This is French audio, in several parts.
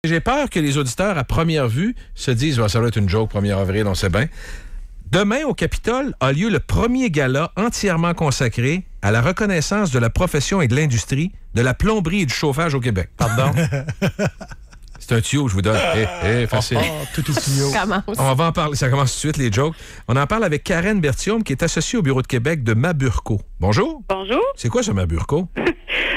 J'ai peur que les auditeurs, à première vue, se disent « ça va être une joke, 1er avril, on sait bien ». Demain, au Capitole, a lieu le premier gala entièrement consacré à la reconnaissance de la profession et de l'industrie de la plomberie et du chauffage au Québec. Pardon? C'est un tuyau que je vous donne. Facile. Tout est tuyau. On va en parler. Ça commence tout de suite, les jokes. On en parle avec Karen Berthiaume, qui est associée au Bureau de Québec de Maburco. Bonjour. Bonjour. C'est quoi ce Maburco?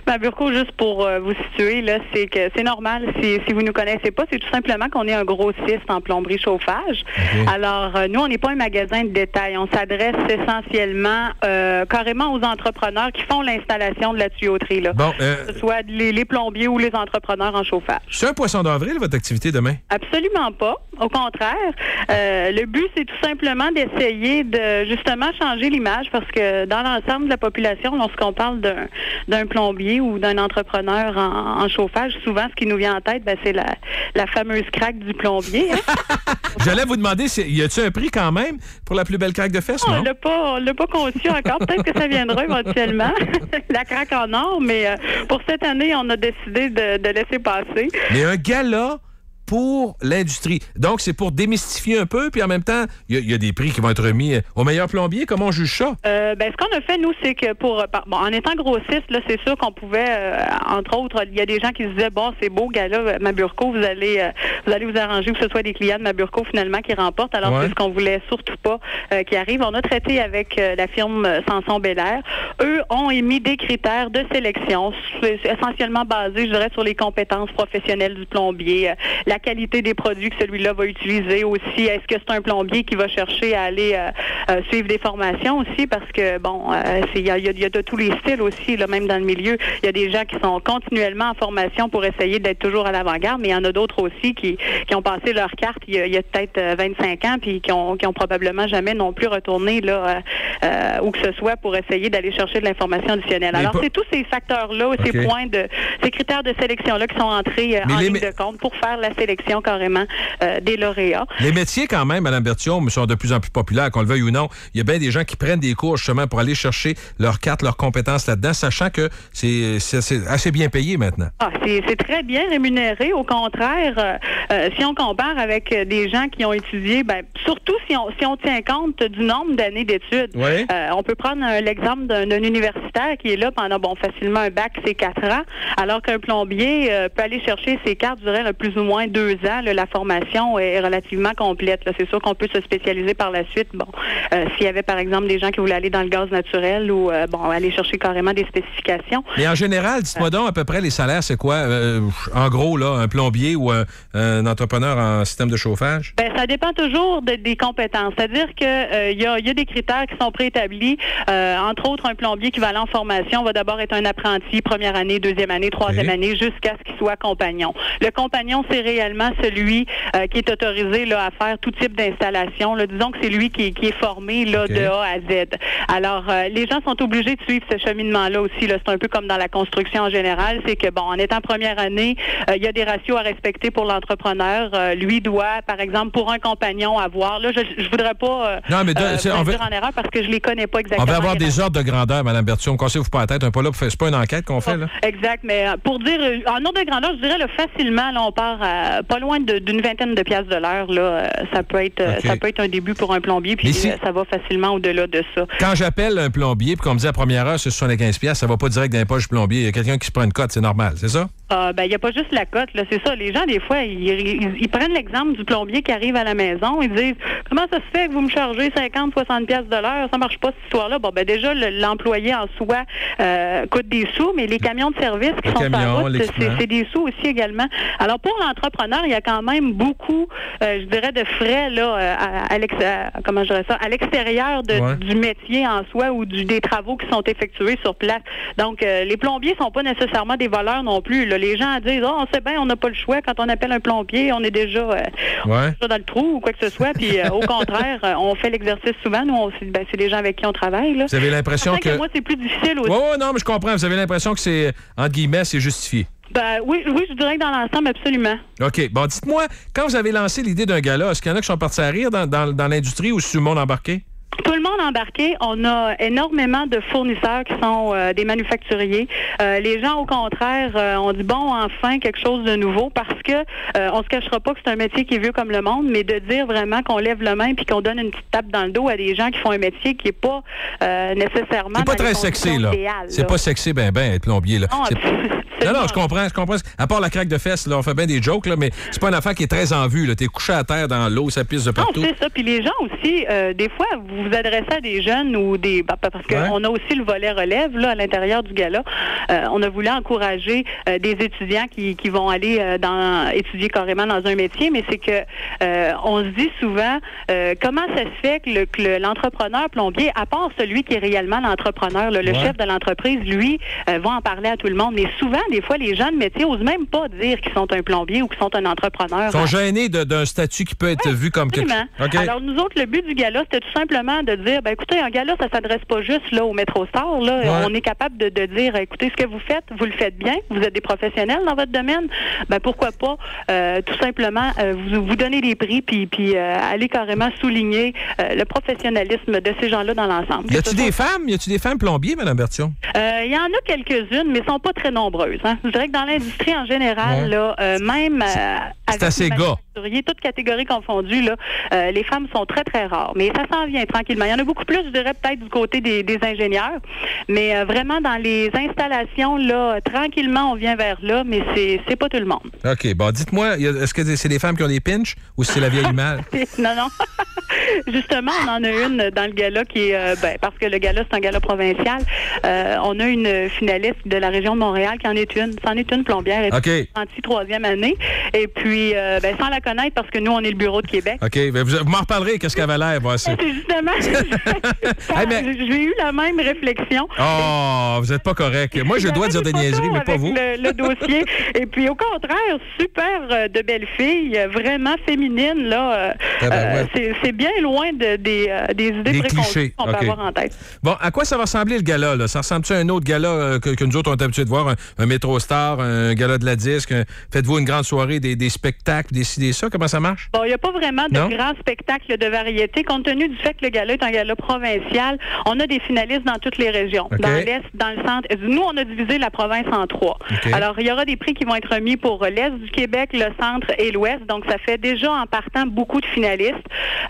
Maburco, juste pour vous situer, là, c'est que c'est normal, si vous nous connaissez pas, c'est tout simplement qu'on est un grossiste en plomberie chauffage. Okay. Alors, nous, on n'est pas un magasin de détail. On s'adresse essentiellement carrément aux entrepreneurs qui font l'installation de la tuyauterie, là. Bon, que ce soit les plombiers ou les entrepreneurs en chauffage. C'est un poisson d'avril, votre activité demain? Absolument pas. Au contraire. Le but, c'est tout simplement d'essayer de, justement, changer l'image parce que dans l'ensemble de la population, lorsqu'on parle d'un plombier ou d'un entrepreneur en chauffage, souvent, ce qui nous vient en tête, c'est la fameuse craque du plombier. Hein? J'allais vous demander, y a-t-il un prix quand même pour la plus belle craque de fesses? Non? On l'a pas conçu encore. Peut-être que ça viendra éventuellement, la craque en or, mais pour cette année, on a décidé de laisser passer. Mais un gala pour l'industrie. Donc, c'est pour démystifier un peu, puis en même temps, il y a des prix qui vont être remis au meilleur plombier. Comment on juge ça? Ce qu'on a fait, nous, c'est que en étant grossiste, là, c'est sûr qu'on pouvait, entre autres, il y a des gens qui se disaient, c'est beau, gars-là, Maburco, vous allez vous arranger que ce soit des clients de Maburco, finalement, qui remportent. Alors, c'est ce qu'on voulait surtout pas qui arrive. On a traité avec la firme Sanson-Belair. Eux ont émis des critères de sélection, essentiellement basés, je dirais, sur les compétences professionnelles du plombier, la qualité des produits que celui-là va utiliser aussi. Est-ce que c'est un plombier qui va chercher à aller suivre des formations aussi? Parce que, il y a de tous les styles aussi, là, même dans le milieu. Il y a des gens qui sont continuellement en formation pour essayer d'être toujours à l'avant-garde, mais il y en a d'autres aussi qui ont passé leur carte il y a peut-être 25 ans puis qui ont probablement jamais non plus retourné là où que ce soit pour essayer d'aller chercher de l'information additionnelle. Alors, c'est tous ces facteurs-là, ces critères de sélection-là qui sont entrés en ligne de compte pour faire la sélection carrément des lauréats. Les métiers, quand même, Mme Berthiaume, sont de plus en plus populaires, qu'on le veuille ou non. Il y a bien des gens qui prennent des cours, justement, pour aller chercher leur carte, leurs compétences là-dedans, sachant que c'est assez bien payé maintenant. C'est très bien rémunéré. Au contraire, si on compare avec des gens qui ont étudié, surtout si on tient compte du nombre d'années d'études. Oui. On peut prendre l'exemple d'un universitaire qui est là pendant, facilement un bac, c'est 4 ans, alors qu'un plombier peut aller chercher ses cartes, je dirais, plus ou moins 2 ans. Là, la formation est relativement complète. Là. C'est sûr qu'on peut se spécialiser par la suite. S'il y avait, par exemple, des gens qui voulaient aller dans le gaz naturel ou, aller chercher carrément des spécifications. Mais en général, dites-moi donc, à peu près, les salaires, c'est quoi? En gros, là, un plombier ou un entrepreneur en système de chauffage? Ça dépend toujours des compétences. C'est-à-dire que il y a des critères qui sont préétablis. Entre autres, un plombier qui va aller en formation va d'abord être un apprenti, première année, deuxième année, troisième année, jusqu'à ce qu'il soit compagnon. Le compagnon, c'est réellement celui qui est autorisé là, à faire tout type d'installation. Là. Disons que c'est lui qui est formé là, de A à Z. Alors, les gens sont obligés de suivre ce cheminement-là aussi. Là. C'est un peu comme dans la construction en général. C'est que, en étant première année, il y a des ratios à respecter pour l'entrepreneur. Lui doit, par exemple, pour un compagnon, avoir... Là, je voudrais pas dire en erreur parce que je les connais pas exactement. On va avoir des ordres de grandeur, Mme Berthiaume. Cassez-vous pas la tête. C'est pas une enquête qu'on fait, là? Exact. Mais pour dire, en ordre de grandeur, je dirais là, facilement, là, on part pas loin d'une vingtaine de piastres de l'heure. Là, ça peut être un début pour un plombier, puis ça va facilement au-delà de ça. Quand j'appelle un plombier, puis qu'on me dit à première heure, c'est 75 piastres, ça va pas direct dans les poches du plombier. Il y a quelqu'un qui se prend une cote, c'est normal, c'est ça? Il n'y a pas juste la cote, là, c'est ça. Les gens, des fois, ils prennent l'exemple du plombier qui arrive à la maison, ils disent « Comment ça se fait que vous me chargez 50, 60 piastres de l'heure? Ça marche pas cette histoire-là. » Déjà, l'employé en soi coûte des sous, mais les camions de service qui sont sur la route, c'est des sous aussi également. Alors, pour l'entrepreneur, il y a quand même beaucoup, je dirais, de frais là, à l'extérieur du métier en soi ou des travaux qui sont effectués sur place. Donc, les plombiers sont pas nécessairement des voleurs non plus. Là. Les gens disent, on sait bien, on n'a pas le choix. Quand on appelle un plombier, on est déjà dans le trou ou quoi que ce soit. Puis, au contraire, on fait l'exercice souvent. Nous, c'est des gens avec qui on travaille. Là. Vous avez l'impression que... moi, c'est plus difficile aussi. Non, mais je comprends. Vous avez l'impression que c'est, entre guillemets, c'est justifié. Oui, je dirais que dans l'ensemble, absolument. OK. Bon, dites-moi, quand vous avez lancé l'idée d'un gala, est-ce qu'il y en a qui sont partis à rire dans l'industrie ou si tout le monde embarqué? Tout le monde embarqué. On a énormément de fournisseurs qui sont des manufacturiers. Les gens, au contraire, ont dit bon, enfin quelque chose de nouveau, parce que on se cachera pas que c'est un métier qui est vieux comme le monde, mais de dire vraiment qu'on lève la main puis qu'on donne une petite tape dans le dos à des gens qui font un métier qui est pas nécessairement. C'est pas très sexy là. C'est pas sexy être plombier là. Non, je comprends. À part la craque de fesses, là, on fait bien des jokes là, mais c'est pas une affaire qui est très en vue là. T'es couché à terre dans l'eau, ça pisse de partout. Non, c'est ça. Puis les gens aussi, des fois, vous adressez à des jeunes ou des... parce qu'on a aussi le volet relève là, à l'intérieur du gala. On a voulu encourager des étudiants qui vont aller étudier carrément dans un métier, mais c'est que on se dit souvent comment ça se fait que l'entrepreneur plombier, à part celui qui est réellement l'entrepreneur, le chef de l'entreprise, lui, va en parler à tout le monde. Mais souvent, des fois, les gens de métier n'osent même pas dire qu'ils sont un plombier ou qu'ils sont un entrepreneur. Ils sont gênés d'un statut qui peut être vu comme quelque chose. Okay. Alors, nous autres, le but du gala, c'était tout simplement de dire, écoutez, un gala, ça s'adresse pas juste là au Métro Star. Là. On est capable de dire, écoutez, ce que vous faites, vous le faites bien, vous êtes des professionnels dans votre domaine, pourquoi pas tout simplement vous donner des prix puis aller carrément souligner le professionnalisme de ces gens-là dans l'ensemble. Y a-tu des femmes plombiers, Mme Berthiaume? Il y en a quelques-unes, mais elles sont pas très nombreuses. Hein. Je dirais que dans l'industrie en général, là, même c'est assez gars. Toutes catégories confondues, là, les femmes sont très, très rares. Mais ça s'en vient tranquillement. Il y en a beaucoup plus, je dirais, peut-être du côté des ingénieurs. Mais vraiment, dans les installations, là, tranquillement, on vient vers là, mais c'est pas tout le monde. OK. Bon, dites-moi, est-ce que c'est des femmes qui ont des pinches ou c'est la vieille mâle? Non. Justement, on en a une dans le gala qui est... parce que le gala, c'est un gala provincial. On a une finaliste de la région de Montréal qui en est une. C'en est une plombière. Elle est en 3e année. Et puis, sans la connaître, parce que nous, on est le bureau de Québec. OK. Vous m'en reparlerez, qu'est-ce qu'elle avait l'air, voici. C'est justement... J'ai eu la même réflexion. Oh, vous n'êtes pas correct. Moi, je dois dire des niaiseries, mais pas vous. Le dossier. Et puis, au contraire, super de belles filles, vraiment féminines, là. C'est bien loin des idées préconçues qu'on peut avoir en tête. Bon, à quoi ça va ressembler le gala, là? Ça ressemble-tu à un autre gala que nous autres, on est habitués de voir, un Métro Star, un gala de la disque? Faites-vous une grande soirée, des spectacles, des ça? Comment ça marche? Bon, il n'y a pas vraiment de grands spectacles de variété. Compte tenu du fait que le gala est un gala provincial, on a des finalistes dans toutes les régions. Dans l'Est, dans le centre. Nous, on a divisé la province en 3. Alors, il y aura des prix qui vont être remis pour l'Est du Québec, le centre et l'Ouest. Donc, ça fait déjà, en partant, beaucoup de finalistes.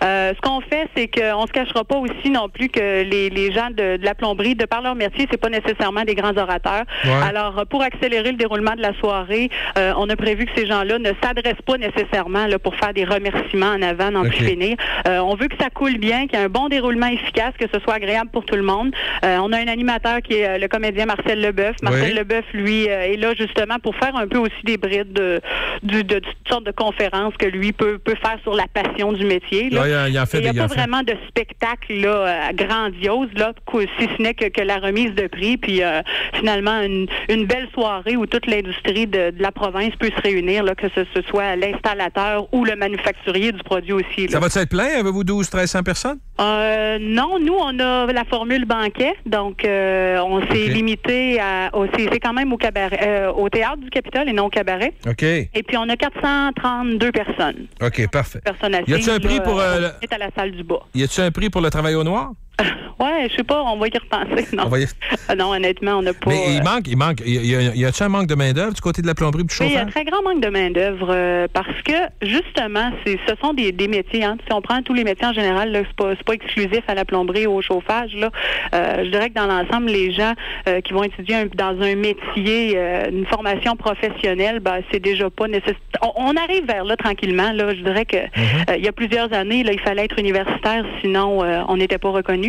Ce qu'on fait, c'est qu'on ne se cachera pas aussi non plus que les gens de la plomberie, de par leur métier, c'est pas nécessairement des grands orateurs. Alors, pour accélérer le déroulement de la soirée, on a prévu que ces gens-là ne s'adressent pas nécessairement là, pour faire des remerciements en avant, n'en plus finir. On veut que ça coule bien, qu'il y ait un bon déroulement efficace, que ce soit agréable pour tout le monde. On a un animateur qui est le comédien Marcel Leboeuf. Marcel Leboeuf, lui, est là justement pour faire un peu aussi des brides de toutes sortes de conférences que lui peut faire sur la passion du métier. Là. Il n'y a pas vraiment de spectacle là, grandiose, là, si ce n'est que la remise de prix, puis finalement une belle soirée où toute l'industrie de la province peut se réunir, là, que ce soit l'installateur ou le manufacturier du produit aussi. Là. Ça va être plein? Avez-vous 1200-1300 personnes? Non, nous, on a la formule banquet, donc on s'est limité c'est quand même au cabaret, au théâtre du Capitole et non au cabaret. OK. Et puis, on a 432 personnes. OK, parfait. Personnes assises. Y a-t-il un prix pour... à la salle du bas. Y a-t-il un prix pour le travail au noir? Ouais, je sais pas, on va y repenser. Non, non honnêtement, on n'a pas... Mais il manque. Y a-t-il un manque de main-d'œuvre du côté de la plomberie et du chauffage? Il y a un très grand manque de main-d'œuvre parce que, justement, ce sont des métiers. Hein. Si on prend tous les métiers en général, là, c'est pas exclusif à la plomberie ou au chauffage. Là. Je dirais que dans l'ensemble, les gens qui vont étudier dans un métier, une formation professionnelle, c'est déjà pas nécessaire. On arrive vers là tranquillement. Là. Je dirais que il y a plusieurs années, là, il fallait être universitaire, sinon on n'était pas reconnu.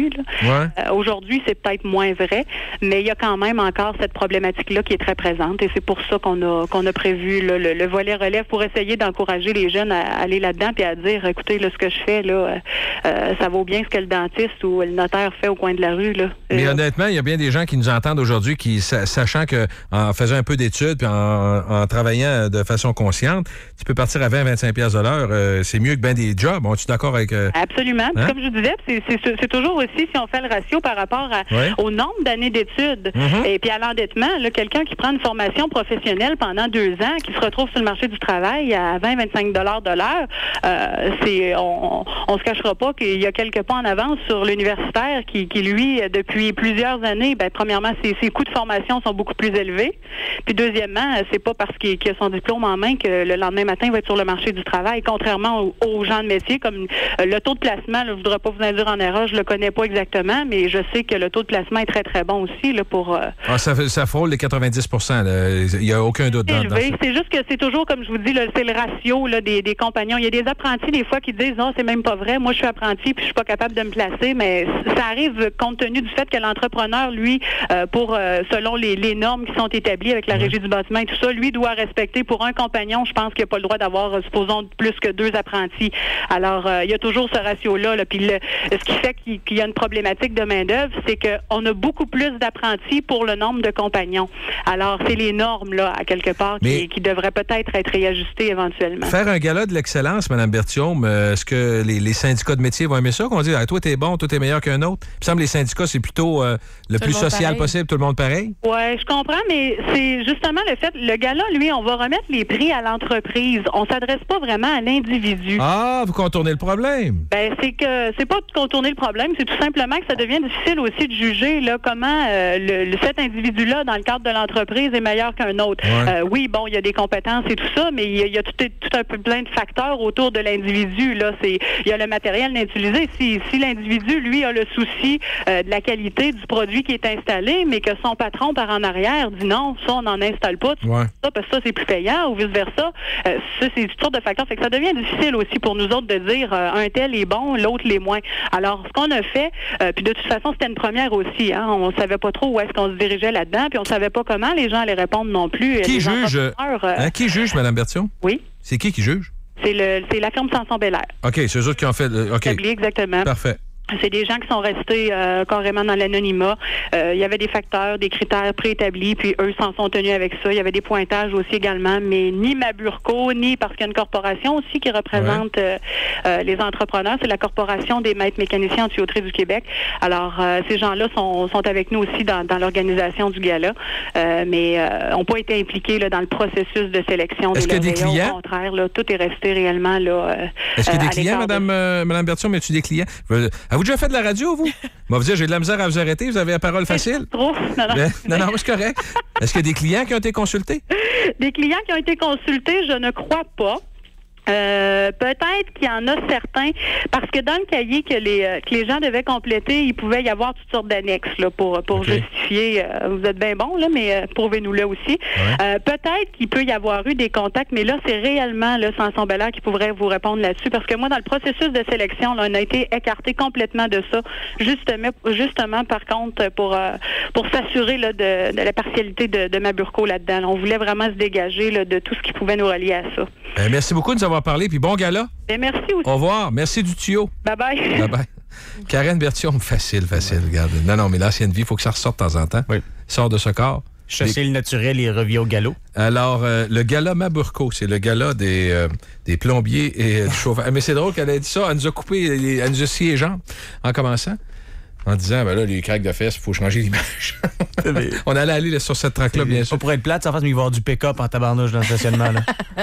Aujourd'hui, c'est peut-être moins vrai, mais il y a quand même encore cette problématique-là qui est très présente et c'est pour ça qu'on a prévu là, le volet relève pour essayer d'encourager les jeunes à aller là-dedans et à dire, écoutez, là, ce que je fais, là, ça vaut bien ce que le dentiste ou le notaire fait au coin de la rue. Là. Mais honnêtement, il y a bien des gens qui nous entendent aujourd'hui qui, sachant qu'en faisant un peu d'études puis en travaillant de façon consciente, tu peux partir à 20-25 piastres de l'heure. C'est mieux que bien des jobs. Bon, tu es d'accord avec... Absolument. Hein? Comme je disais, c'est toujours aussi aussi, si on fait le ratio par rapport au nombre d'années d'études et puis à l'endettement, là, quelqu'un qui prend une formation professionnelle pendant 2 ans, qui se retrouve sur le marché du travail à 20-25 $ de l'heure, on se cachera pas qu'il y a quelques pas en avance sur l'universitaire qui lui, depuis plusieurs années, premièrement, ses coûts de formation sont beaucoup plus élevés. Puis deuxièmement, c'est pas parce qu'il a son diplôme en main que le lendemain matin, il va être sur le marché du travail, contrairement aux gens de métier, comme le taux de placement, là, je ne voudrais pas vous induire en erreur, je le connais pas exactement, mais je sais que le taux de placement est très, très bon aussi là, pour... ça frôle les 90 %. Il n'y a aucun doute dedans. C'est juste que c'est toujours, comme je vous dis, là, c'est le ratio là, des compagnons. Il y a des apprentis, des fois, qui disent « Non, c'est même pas vrai. Moi, je suis apprenti puis je suis pas capable de me placer. » Mais ça arrive compte tenu du fait que l'entrepreneur, lui, selon les normes qui sont établies avec la Régie du bâtiment et tout ça, lui doit respecter pour un compagnon, je pense qu'il n'a pas le droit d'avoir, supposons, plus que 2 apprentis. Alors, il y a toujours ce ratio-là. Là, puis ce qui fait qu'il y a une problématique de main-d'œuvre, c'est qu'on a beaucoup plus d'apprentis pour le nombre de compagnons. Alors, c'est les normes, là, à quelque part, qui devraient peut-être être réajustées éventuellement. Faire un gala de l'excellence, Mme Berthiaume, est-ce que les syndicats de métier vont aimer ça? Qu'on dit, toi, t'es bon, toi, t'es meilleur qu'un autre? Il me semble que les syndicats, c'est plutôt le plus social possible, tout le monde pareil? Oui, je comprends, mais c'est justement le fait, le gala, lui, on va remettre les prix à l'entreprise. On s'adresse pas vraiment à l'individu. Ah, vous contournez le problème. C'est que c'est pas de contourner le problème, c'est tout simplement que ça devient difficile aussi de juger là comment cet individu-là, dans le cadre de l'entreprise, est meilleur qu'un autre. Ouais. Oui, bon, il y a des compétences et tout ça, mais il y a tout un peu plein de facteurs autour de l'individu. Là, il y a le matériel d'utiliser. Si l'individu, lui, a le souci de la qualité du produit qui est installé, mais que son patron par en arrière dit non, ça, on n'en installe pas, ça, parce que ça, c'est plus payant, ou vice-versa. Ça, c'est toutes sortes de facteurs. Fait que ça devient difficile aussi pour nous autres de dire un tel est bon, l'autre l'est moins. Alors, ce qu'on a fait, puis de toute façon, c'était une première aussi. Hein, on savait pas trop où est-ce qu'on se dirigeait là-dedans, puis on savait pas comment les gens allaient répondre non plus. Qui juge? Qui juge, Mme Berthiaume? Oui. C'est qui juge? C'est la firme Sanson-Belair. OK, c'est eux autres qui ont fait... OK. Exactement. Parfait. C'est des gens qui sont restés carrément dans l'anonymat. Il y avait des facteurs, des critères préétablis, puis eux s'en sont tenus avec ça. Il y avait des pointages aussi également, mais ni Maburco, ni parce qu'il y a une corporation aussi qui représente les entrepreneurs. C'est la Corporation des maîtres mécaniciens en tuyauterie du Québec. Alors, ces gens-là sont avec nous aussi dans l'organisation du gala, mais n'ont pas été impliqués là, dans le processus de sélection des lauréats. Est-ce qu'il y a des clients? Au contraire, là, tout est resté réellement là. Est-ce qu'il y a des clients, Mme Berthiaume? As-tu des clients? Avez-vous déjà fait de la radio, vous? Moi, vous dire, j'ai de la misère à vous arrêter. Vous avez la parole facile. Trop. Non, c'est correct. Est-ce qu'il y a des clients qui ont été consultés? Des clients qui ont été consultés, je ne crois pas. Peut-être qu'il y en a certains, parce que dans le cahier que les gens devaient compléter, il pouvait y avoir toutes sortes d'annexes là, pour justifier. Vous êtes bien bon, là, mais prouvez-nous-le aussi. Ouais. Peut-être qu'il peut y avoir eu des contacts, mais là, c'est réellement le Sanson-Belair qui pourrait vous répondre là-dessus, parce que moi, dans le processus de sélection, là, on a été écarté complètement de ça, justement par contre, pour s'assurer là, de la partialité de Maburco là-dedans. Là, on voulait vraiment se dégager là, de tout ce qui pouvait nous relier à ça. Merci beaucoup de nous avoir parlé, puis bon gala. Merci aussi. Au revoir. Merci du tuyau. Bye-bye. Bye-bye. Karen Berthiaume, facile. Regarde. Non, mais l'ancienne vie, il faut que ça ressorte de temps en temps. Oui. Sort de ce corps. Chasser le naturel et revient au galop. Alors, le gala Maburco, c'est le gala des plombiers et du chauffeur. Mais c'est drôle qu'elle ait dit ça. Elle nous a coupé, elle nous a scié les jambes en commençant. En disant, ben là, les craques de fesses, il faut changer l'image. On allait aller sur cette traque-là, bien sûr. Pas pour être plate, en fait, mais il va y avoir du pick-up en tabarnouche dans le stationnement. Là.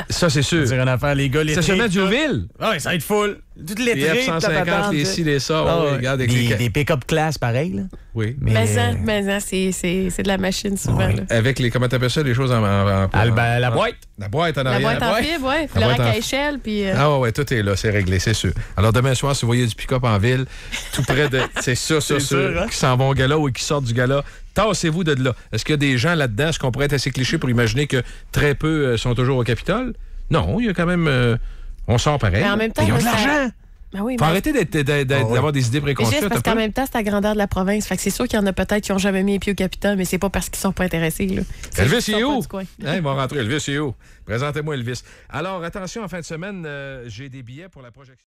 Ça, c'est sûr. C'est rien à faire, les gars, les stationnement d'Urville? Oui, ça va être full. Toutes les tripes, 150, les ci, les ça. Regarde, des pick-up classe, pareil. Là. Oui. Mais c'est de la machine souvent. Là. Avec les, comment t'appelles ça, les choses en la boîte. La boîte en arrière. La boîte en fibre, oui. Le rack à échelle. Puis, Ah ouais, tout est là, c'est réglé, c'est sûr. Alors demain soir, si vous voyez du pick-up en ville, tout près de... C'est sûr, hein? Qui s'en vont au gala ou qui sortent du gala, tassez-vous de là. Est-ce qu'il y a des gens là-dedans, est-ce qu'on pourrait être assez cliché pour imaginer que très peu sont toujours au Capitole? Non, il y a quand même... on sort pareil. Mais en même temps, ils ont de l'argent! Ben oui, faut arrêter d'avoir des idées préconçues. Juste parce qu'en même temps, c'est la grandeur de la province. Fait que c'est sûr qu'il y en a peut-être qui n'ont jamais mis les pieds au Capitole, mais c'est pas parce qu'ils sont pas intéressés. Là. Elvis, il est où? Ils vont rentrer. Elvis, il est où? Présentez-moi Elvis. Alors, attention, en fin de semaine, j'ai des billets pour la projection.